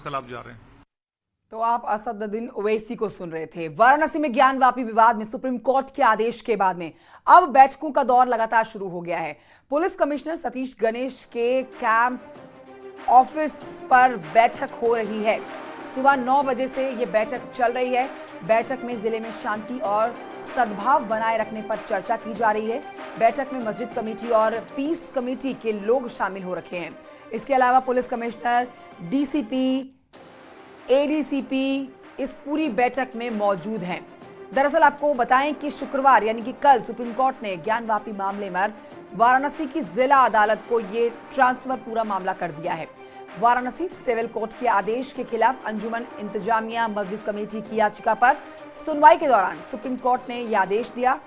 खिलाफ जा रहे हैं। तो आप असदुद्दीन ओवैसी को सुन रहे थे। वाराणसी में ज्ञानवापी विवाद में सुप्रीम कोर्ट के आदेश के बाद में अब बैठकों का दौर लगातार शुरू हो गया है। पुलिस कमिश्नर सतीश गणेश के कैंप ऑफिस पर बैठक हो रही है। सुबह 9 बजे से यह बैठक चल रही है। बैठक में जिले में शांति और सद्भाव बनाए रखने पर चर्चा की जा रही है। बैठक में मस्जिद कमेटी और पीस कमेटी के लोग शामिल हो रखे हैं। इसके अलावा पुलिस कमिश्नर, डीसीपी, एडीसीपी इस पूरी बैठक में मौजूद हैं। दरअसल आपको बताएं कि शुक्रवार यानी कि कल सुप्रीम कोर्ट ने ज्ञानवापी मामले में वाराणसी की जिला अदालत को ये ट्रांसफर पूरा मामला कर दिया है। वाराणसी सिविल कोर्ट के आदेश के खिलाफ अंजुमन इंतजामिया मस्जिद कमेटी की याचिका पर सुनवाई के दौरान सुप्रीम कोर्ट ने यह आदेश दिया।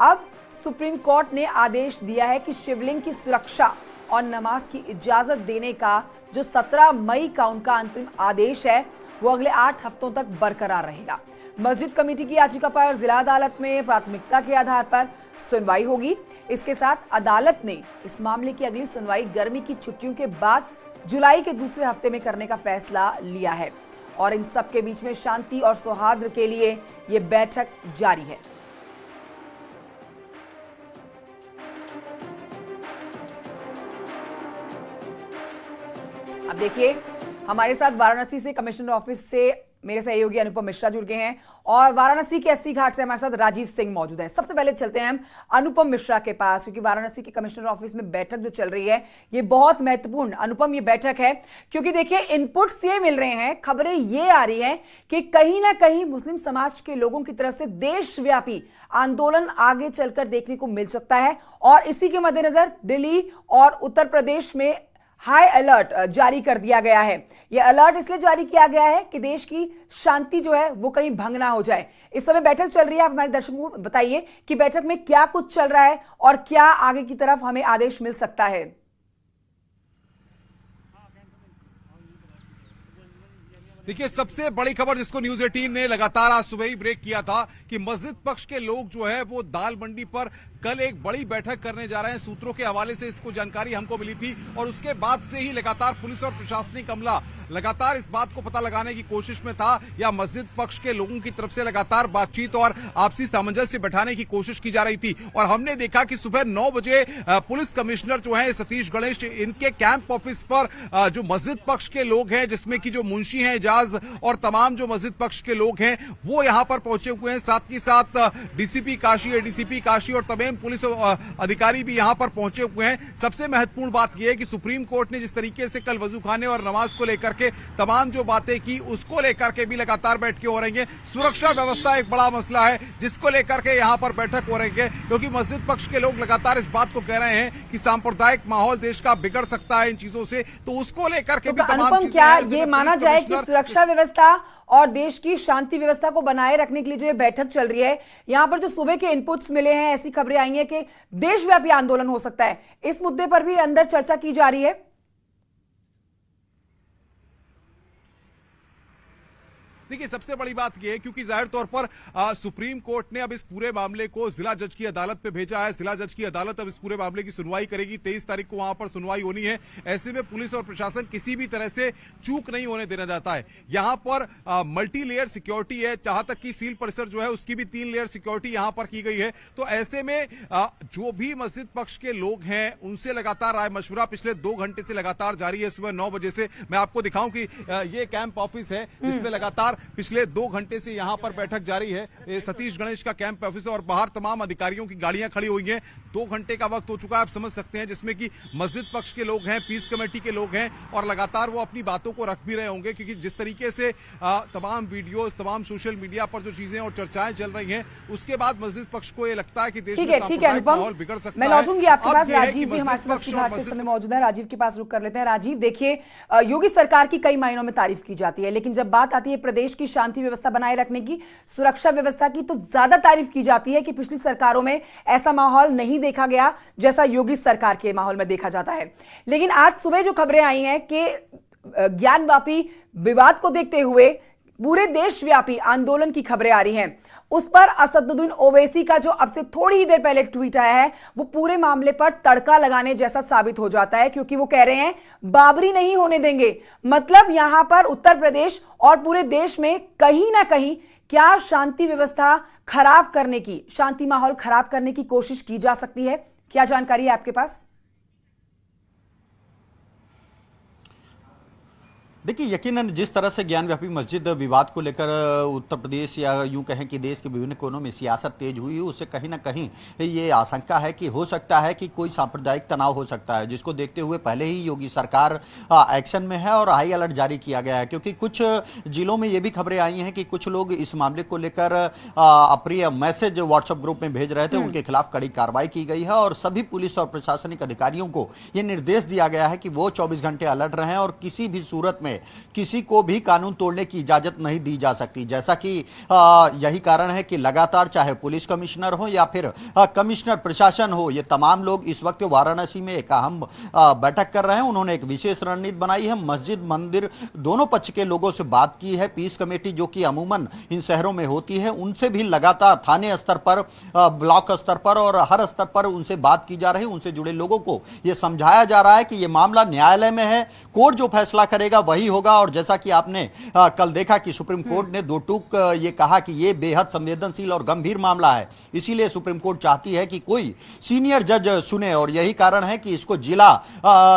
अब सुप्रीम कोर्ट ने आदेश दिया है कि शिवलिंग की सुरक्षा और नमाज की इजाजत देने का जो 17 मई का उनका अंतिम आदेश है वो अगले 8 हफ्तों तक बरकरार रहेगा। मस्जिद कमेटी की याचिका पर जिला अदालत में प्राथमिकता के आधार पर सुनवाई होगी। इसके साथ अदालत ने इस मामले की अगली सुनवाई गर्मी की छुट्टियों के बाद जुलाई के दूसरे हफ्ते में करने का फैसला लिया है और इन सब के बीच में शांति और सौहार्द के लिए ये बैठक जारी है। अब देखिए, हमारे साथ वाराणसी से कमिश्नर ऑफिस से मेरे सहयोगी अनुपम मिश्रा जुड़ गए हैं और वाराणसी के अस्सी घाट से हमारे साथ राजीव सिंह मौजूद हैं। सबसे पहले चलते हैं हम अनुपम मिश्रा के पास, क्योंकि वाराणसी के कमिश्नर ऑफिस में बैठक जो चल रही है ये बहुत महत्वपूर्ण अनुपम ये बैठक है, क्योंकि देखिए इनपुट्स ये मिल रहे हैं, खबरें ये आ रही हैं कि कहीं ना कहीं मुस्लिम समाज के लोगों की तरफ से देशव्यापी आंदोलन आगे चलकर देखने को मिल सकता है और इसी के मद्देनजर दिल्ली और उत्तर प्रदेश में हाई अलर्ट जारी कर दिया गया है। यह अलर्ट इसलिए जारी किया गया है कि देश की शांति जो है वो कहीं भंग ना हो जाए। इस समय बैठक चल रही है, आप हमारे दर्शकों को बताइए कि बैठक में क्या कुछ चल रहा है और क्या आगे की तरफ हमें आदेश मिल सकता है। देखिए, सबसे बड़ी खबर जिसको न्यूज 18 ने लगातार आज सुबह ही ब्रेक किया था कि मस्जिद पक्ष के लोग जो है वो दाल मंडी पर कल एक बड़ी बैठक करने जा रहे हैं। सूत्रों के हवाले से इसको जानकारी हमको मिली थी और उसके बाद से ही लगातार पुलिस और प्रशासनिक अमला लगातार इस बात को पता लगाने की कोशिश में था या मस्जिद पक्ष के लोगों की तरफ से लगातार बातचीत और आपसी सामंजस्य बैठाने की कोशिश की जा रही थी। और हमने देखा कि सुबह 9 बजे पुलिस कमिश्नर जो है सतीश गणेश, इनके कैंप ऑफिस पर जो मस्जिद पक्ष के लोग हैं, जिसमें की जो मुंशी हैं और तमाम जो मस्जिद पक्ष के लोग हैं वो यहां पर पहुंचे हुए हैं। साथ ही साथ डीसीपी काशी, एडीसीपी काशी और तमाम पुलिस अधिकारी भी यहां पर पहुंचे हुए हैं। सबसे महत्वपूर्ण बात यह है कि सुप्रीम कोर्ट ने जिस तरीके से कल वजूखाने और नमाज को लेकर के तमाम जो बातें की उसको लेकर के भी लगातार बैठकें हो रही हैं। सुरक्षा व्यवस्था एक बड़ा मसला है जिसको लेकर के यहां पर बैठक हो रही है, क्योंकि मस्जिद पक्ष के लोग लगातार इस बात को कह रहे हैं कि सांप्रदायिक माहौल देश का बिगड़ सकता है इन चीजों से, तो उसको लेकर के भी तमाम चीजें। क्या ये माना जाए कि सुरक्षा व्यवस्था और देश की शांति व्यवस्था को बनाए रखने के लिए जो ये बैठक चल रही है, यहां पर जो सुबह के इनपुट्स मिले हैं, ऐसी खबरें आई हैं कि देशव्यापी आंदोलन हो सकता है, इस मुद्दे पर भी अंदर चर्चा की जा रही है? देखिए, सबसे बड़ी बात यह है क्योंकि जाहिर तौर पर सुप्रीम कोर्ट ने अब इस पूरे मामले को जिला जज की अदालत पे भेजा है। जिला जज की अदालत अब इस पूरे मामले की सुनवाई करेगी। 23 तारीख को वहां पर सुनवाई होनी है। ऐसे में पुलिस और प्रशासन किसी भी तरह से चूक नहीं होने देना चाहता है। यहां पर मल्टी लेयर सिक्योरिटी है, जहां तक कि सील परिसर जो है उसकी भी 3 लेयर सिक्योरिटी यहां पर की गई है। तो ऐसे में जो भी मस्जिद पक्ष के लोग हैं उनसे लगातार राय मशवरा पिछले 2 घंटे से लगातार जारी है। सुबह 9 बजे से मैं आपको दिखाऊं कि ये कैंप ऑफिस है जिसमें लगातार पिछले 2 घंटे से यहां पर बैठक जारी है। सतीश गणेश का कैंप ऑफिस और बाहर तमाम अधिकारियों की गाड़ियां खड़ी हुई हैं। 2 घंटे का वक्त हो चुका है, आप समझ सकते हैं, जिसमें कि मस्जिद पक्ष के लोग हैं, पीस कमेटी के लोग हैं और लगातार वो अपनी बातों को रख भी रहे होंगे, क्योंकि जिस तरीके से तमाम वीडियोस, तमाम सोशल मीडिया पर जो चीजें और चर्चाएं चल रही हैं, उसके बाद मस्जिद पक्ष को ये लगता है कि देश में सांप्रदायिक माहौल बिगड़ सकता है। मैं लौटूंगी आपके पास। राजीव भी हमारे साथ इस समय मौजूद है, राजीव के पास रुक कर लेते हैं। राजीव, देखिए, योगी सरकार की कई मायनों में तारीफ की जाती है, लेकिन जब बात आती है प्रदेश की शांति व्यवस्था बनाए रखने की, सुरक्षा व्यवस्था की, तो ज्यादा तारीफ की जाती है कि पिछली सरकारों में ऐसा माहौल नहीं देखा गया जैसा योगी सरकार के माहौल में देखा जाता है। लेकिन आज सुबह जो खबरें आई हैं कि ज्ञानवापी विवाद को देखते हुए पूरे देशव्यापी आंदोलन की खबरें आ रही हैं। उस पर असदुद्दीन ओवैसी का जो अब से थोड़ी ही देर पहले ट्वीट आया है वो पूरे मामले पर तड़का लगाने जैसा साबित हो जाता है, क्योंकि वो कह रहे हैं बाबरी नहीं होने देंगे। मतलब यहां पर उत्तर प्रदेश और पूरे देश में कहीं ना कहीं क्या शांति व्यवस्था खराब करने की, शांति माहौल खराब करने की कोशिश की जा सकती है? क्या जानकारी है आपके पास? देखिए, यकीनन जिस तरह से ज्ञानव्यापी मस्जिद विवाद को लेकर उत्तर प्रदेश या यूं कहें कि देश के विभिन्न कोनों में सियासत तेज हुई, उससे कहीं ना कहीं ये आशंका है कि हो सकता है कि कोई सांप्रदायिक तनाव हो सकता है, जिसको देखते हुए पहले ही योगी सरकार एक्शन में है और हाई अलर्ट जारी किया गया है। क्योंकि कुछ जिलों में ये भी खबरें आई हैं कि कुछ लोग इस मामले को लेकर अप्रिय मैसेज व्हाट्सएप ग्रुप में भेज रहे थे, उनके खिलाफ कड़ी कार्रवाई की गई है और सभी पुलिस और प्रशासनिक अधिकारियों को यह निर्देश दिया गया है कि वो 24 घंटे अलर्ट रहें और किसी भी सूरत में किसी को भी कानून तोड़ने की इजाजत नहीं दी जा सकती। जैसा कि यही कारण है कि लगातार चाहे पुलिस कमिश्नर हो या फिर कमिश्नर प्रशासन हो, ये तमाम लोग इस वक्त वाराणसी में एक अहम बैठक कर रहे हैं। उन्होंने एक विशेष रणनीति बनाई है, मस्जिद मंदिर दोनों पक्ष के लोगों से बात की है। पीस कमेटी जो कि अमूमन इन शहरों में होती है, उनसे भी लगातार थाने स्तर पर, ब्लॉक स्तर पर और हर स्तर पर उनसे बात की जा रही है। उनसे जुड़े लोगों को यह समझाया जा रहा है कि यह मामला न्यायालय में है, कोर्ट जो फैसला करेगा वही होगा। और जैसा कि आपने कल देखा कि सुप्रीम कोर्ट ने दो टूक ये कहा कि ये बेहद संवेदनशील और गंभीर मामला है, इसीलिए सुप्रीम कोर्ट चाहती है कि कोई सीनियर जज सुने और यही कारण है कि इसको जिला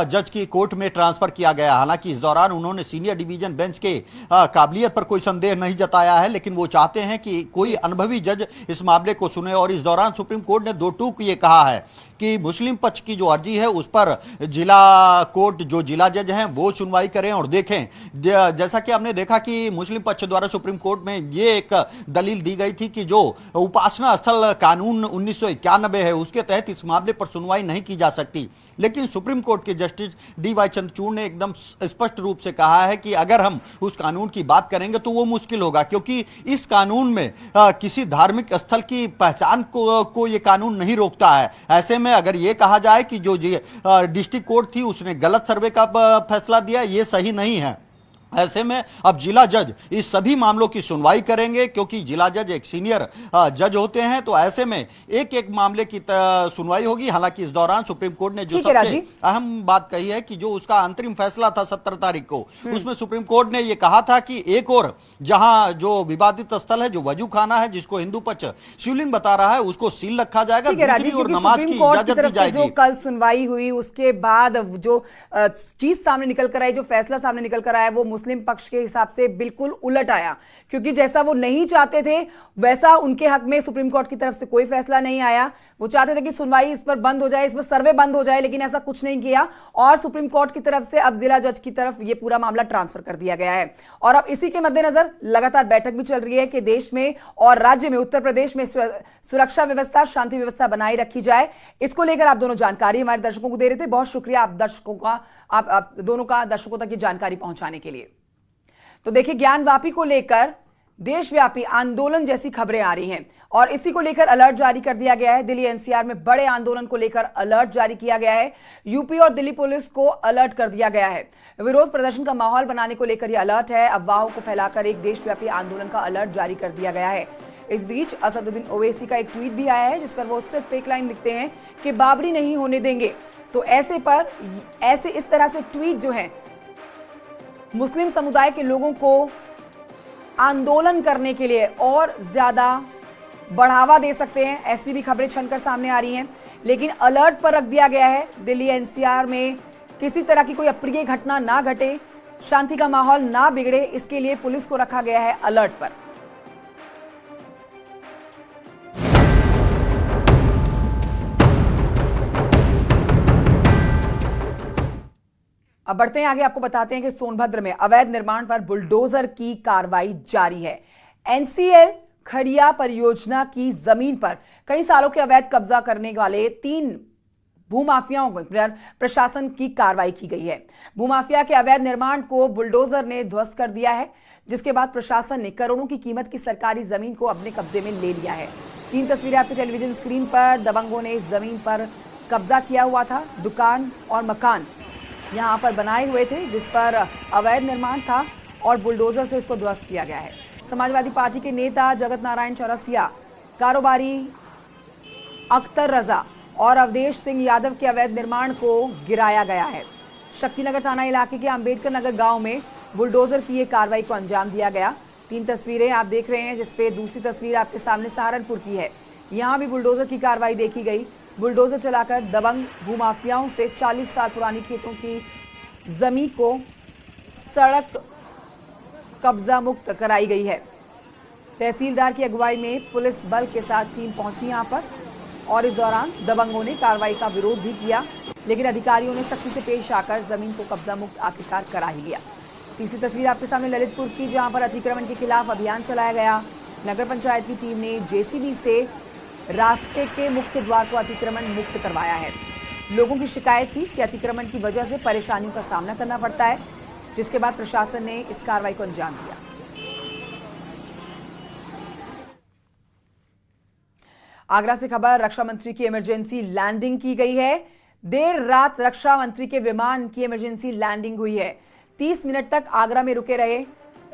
जज की कोर्ट में ट्रांसफर किया गया। हालांकि इस दौरान उन्होंने सीनियर डिवीजन बेंच के काबिलियत पर कोई संदेह नहीं जताया है, लेकिन वो चाहते हैं कि कोई अनुभवी जज इस मामले को सुने। और इस दौरान सुप्रीम कोर्ट ने दो टूक ये कहा है कि मुस्लिम पक्ष की जो अर्जी है उस पर जिला कोर्ट जो जिला जज हैं वो सुनवाई करें और देखें। जैसा कि हमने देखा कि मुस्लिम पक्ष द्वारा सुप्रीम कोर्ट में ये एक दलील दी गई थी कि जो उपासना स्थल कानून 1991 है उसके तहत इस मामले पर सुनवाई नहीं की जा सकती, लेकिन सुप्रीम कोर्ट के जस्टिस डी.वाई. चंद्रचूड़ ने एकदम स्पष्ट रूप से कहा है कि अगर हम उस कानून की बात करेंगे तो वो मुश्किल होगा, क्योंकि इस कानून में किसी धार्मिक स्थल की पहचान को ये कानून नहीं रोकता है। ऐसे में अगर ये कहा जाए कि जो डिस्ट्रिक्ट कोर्ट थी उसने गलत सर्वे का फैसला दिया, ये सही नहीं है। ऐसे में अब जिला जज इस सभी मामलों की सुनवाई करेंगे, क्योंकि जिला जज एक सीनियर जज होते हैं, तो ऐसे में एक एक मामले की सुनवाई होगी। हालांकि इस दौरान सुप्रीम कोर्ट ने जो सबसे अहम बात कही है कि जो उसका अंतरिम फैसला था 17 तारीख को, उसमें सुप्रीम कोर्ट ने यह कहा था कि एक और जहां जो विवादित स्थल है, जो वजू खाना है जिसको हिंदू पक्ष शिवलिंग बता रहा है, उसको सील रखा जाएगा, दूसरी और नमाज की इजाजत दी जाएगी। जो कल सुनवाई हुई उसके बाद जो चीज सामने निकल कर आई, जो फैसला सामने निकल कर आया, वो मुस्लिम पक्ष के हिसाब से बिल्कुल उलट आया, क्योंकि जैसा वो नहीं चाहते थे वैसा उनके हक में सुप्रीम कोर्ट की तरफ से कोई फैसला नहीं आया। वो चाहते थे कि सुनवाई इस पर बंद हो जाए, इस पर सर्वे बंद हो जाए, लेकिन ऐसा कुछ नहीं किया और सुप्रीम कोर्ट की तरफ से अब जिला जज की तरफ ये पूरा मामला ट्रांसफर कर दिया गया है। और अब इसी के मद्देनजर लगातार बैठक भी चल रही है कि देश में और राज्य में, उत्तर प्रदेश में सुरक्षा व्यवस्था, शांति व्यवस्था बनाए रखी जाए। इसको लेकर आप दोनों जानकारी हमारे दर्शकों को दे रहे थे। बहुत शुक्रिया आप दर्शकों का, आप दोनों का दर्शकों तक ये जानकारी पहुंचाने के लिए। तो देखिए, ज्ञानवापी को लेकर देशव्यापी आंदोलन जैसी खबरें आ रही हैं और इसी को लेकर अलर्ट जारी कर दिया गया है। दिल्ली एनसीआर में बड़े आंदोलन को लेकर अलर्ट जारी किया गया है। यूपी और दिल्ली पुलिस को अलर्ट कर दिया गया है। विरोध प्रदर्शन का माहौल बनाने को लेकर यह अलर्ट है। अफवाहों को फैलाकर एक देशव्यापी आंदोलन का अलर्ट जारी कर दिया गया है। इस बीच असदुद्दीन ओवैसी का एक ट्वीट भी आया है जिस पर वो सिर्फ एक लाइन लिखते हैं कि बाबरी नहीं होने देंगे। तो ऐसे इस तरह से ट्वीट जो है मुस्लिम समुदाय के लोगों को आंदोलन करने के लिए और ज्यादा बढ़ावा दे सकते हैं, ऐसी भी खबरें छनकर सामने आ रही हैं। लेकिन अलर्ट पर रख दिया गया है दिल्ली एनसीआर में किसी तरह की कोई अप्रिय घटना ना घटे, शांति का माहौल ना बिगड़े, इसके लिए पुलिस को रखा गया है अलर्ट पर। अब बढ़ते हैं आगे, आपको बताते हैं कि सोनभद्र में अवैध निर्माण पर बुलडोजर की कार्रवाई जारी है। एनसीएल खड़िया परियोजना की जमीन पर कई सालों के अवैध कब्जा करने वाले 3 भूमाफियाओं पर प्रशासन की कार्रवाई की गई है। भूमाफिया के अवैध निर्माण को बुलडोजर ने ध्वस्त कर दिया है, जिसके बाद प्रशासन ने करोड़ों की कीमत की सरकारी जमीन को अपने कब्जे में ले लिया है। 3 तस्वीरें आपकी टेलीविजन स्क्रीन पर। दबंगों ने इस जमीन पर कब्जा किया हुआ था। दुकान और मकान यहां पर बनाए हुए थे जिस पर अवैध निर्माण था और बुलडोजर से इसको ध्वस्त किया गया है। समाजवादी पार्टी के नेता जगत नारायण चौरसिया, कारोबारी अख्तर रजा और अवधेश सिंह यादव के अवैध निर्माण को गिराया गया है। शक्तिनगर थाना इलाके के अंबेडकर नगर गांव में बुलडोजर की ये कार्रवाई को अंजाम दिया गया। 3 तस्वीरें आप देख रहे हैं, जिसपे दूसरी तस्वीर आपके सामने सहारनपुर की है। यहां भी बुलडोजर की कार्रवाई देखी गई। बुलडोजर चलाकर दबंग भूमाफियाओं से 40 साल पुरानी खेतों की जमीन को सड़क कब्जा मुक्त कराई गई है। तहसीलदार की अगुवाई में पुलिस बल के साथ टीम पहुंची यहां पर और इस दौरान दबंगों ने कार्रवाई का विरोध भी किया, लेकिन अधिकारियों ने सख्ती से पेश आकर जमीन को कब्जा मुक्त आखिरकार करा ही लिया। तीसरी तस्वीर आपके सामने ललितपुर की, जहां पर अतिक्रमण के खिलाफ अभियान चलाया गया। नगर पंचायत की टीम ने जेसीबी से रास्ते के मुख्य द्वार को अतिक्रमण मुक्त करवाया है। लोगों की शिकायत थी कि अतिक्रमण की वजह से परेशानियों का सामना करना पड़ता है, जिसके बाद प्रशासन ने इस कार्रवाई को अंजाम दिया। आगरा से खबर, रक्षा मंत्री की इमरजेंसी लैंडिंग की गई है। देर रात रक्षा मंत्री के विमान की इमरजेंसी लैंडिंग हुई है। 30 मिनट तक आगरा में रुके रहे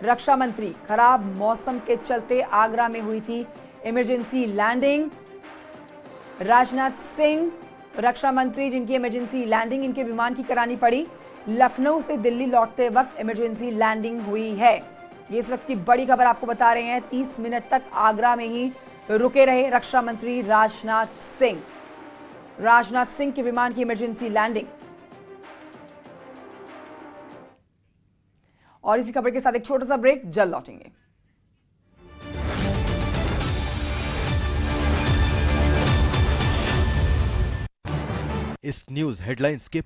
रक्षा मंत्री। खराब मौसम के चलते आगरा में हुई थी इमरजेंसी लैंडिंग। राजनाथ सिंह रक्षा मंत्री, जिनकी इमरजेंसी लैंडिंग इनके विमान की करानी पड़ी। लखनऊ से दिल्ली लौटते वक्त इमरजेंसी लैंडिंग हुई है। ये इस वक्त की बड़ी खबर आपको बता रहे हैं। 30 मिनट तक आगरा में ही रुके रहे रक्षा मंत्री राजनाथ सिंह। राजनाथ सिंह के विमान की इमरजेंसी लैंडिंग। और इसी खबर के साथ एक छोटा सा ब्रेक, जल्द लौटेंगे। इस न्यूज हेडलाइंस के